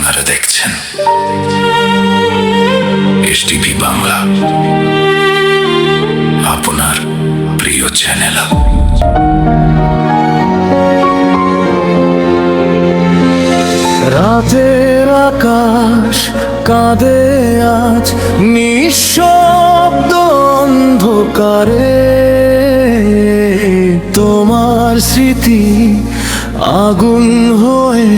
আপনারা দেখছেন এসটিভি বাংলা, আপনার প্রিয় চ্যানেল। রাতের আকাশ কাঁদে আজ নিঃশব্দ অন্ধকারে, তোমার স্মৃতি আগুন হয়ে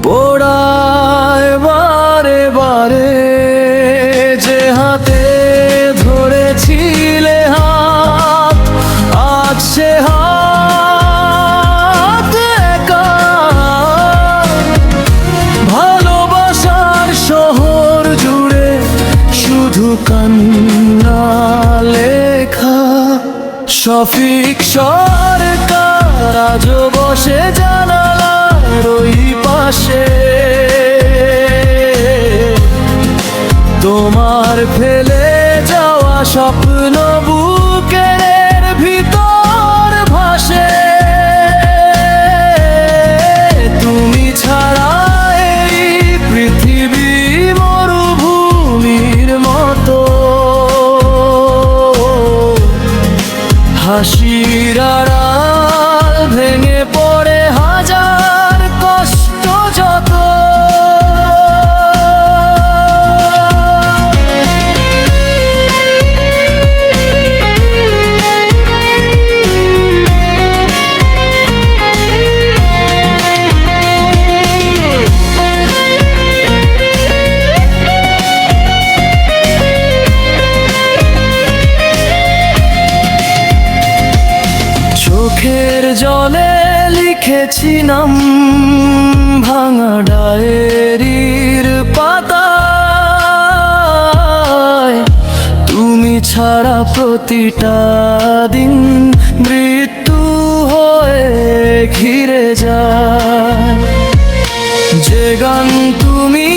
পোড়ায় বারে বারে। যে হাতে ধরেছিলে হাত, আজ সে হাত একা। ভালোবাসার শহর জুড়ে শুধু কান্না লেখা। শফিক সরকার আজও বসে জানালার ওই পাশে, তোমার ফেলে যাওয়া স্বপ্ন বুকের ভিতর ভাসে। তুমি ছাড়া এই পৃথিবী মরুভূমির মতো। হাসির আড়াল ভেঙে পড়ে হাজার কষ্ট যত। চোখের জলে লিখেছি নাম ভাঙা ডায়েরির পাতায়। তুমি ছাড়া প্রতিটা দিন মৃত্যু হয়ে ঘিরে যায়। যে গান তুমি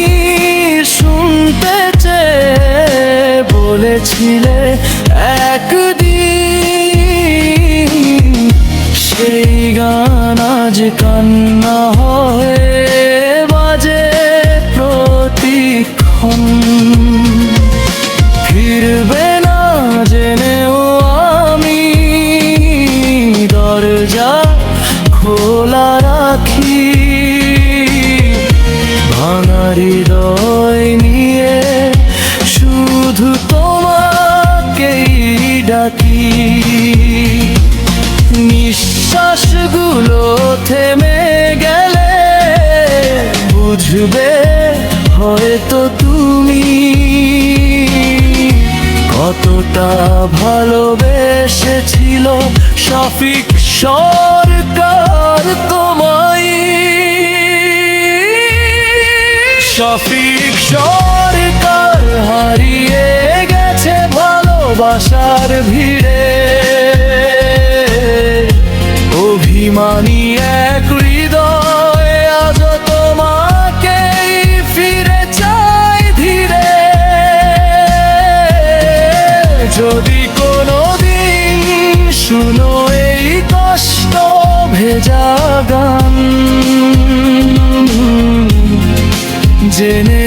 শুনতে চেয়ে বলেছিলে একদিন, সেই গান আজ কান্না হয়ে বাজে প্রতিক্ষণ। ফিরবে না জেনেও আমি দরজা খোলা রাখি। ভাঙা হৃদয় নিয়ে শুধু তোমাকেই ডাকি। নিঃশ্বাসগুলো থেমে গেলে বুঝবে হয়তো তুমি কতটা ভালোবেসেছিল শফিক সরকার তোমায়। শফিক সরকার হারিয়ে গেছে ভালোবাসার ভিড়ে। অভিমানী এক হৃদয় আজ তোমাকেই ফিরে চাই ধীরে। যদি কোনোদিন শুনো এই কষ্ট ভেজা গান, জেনে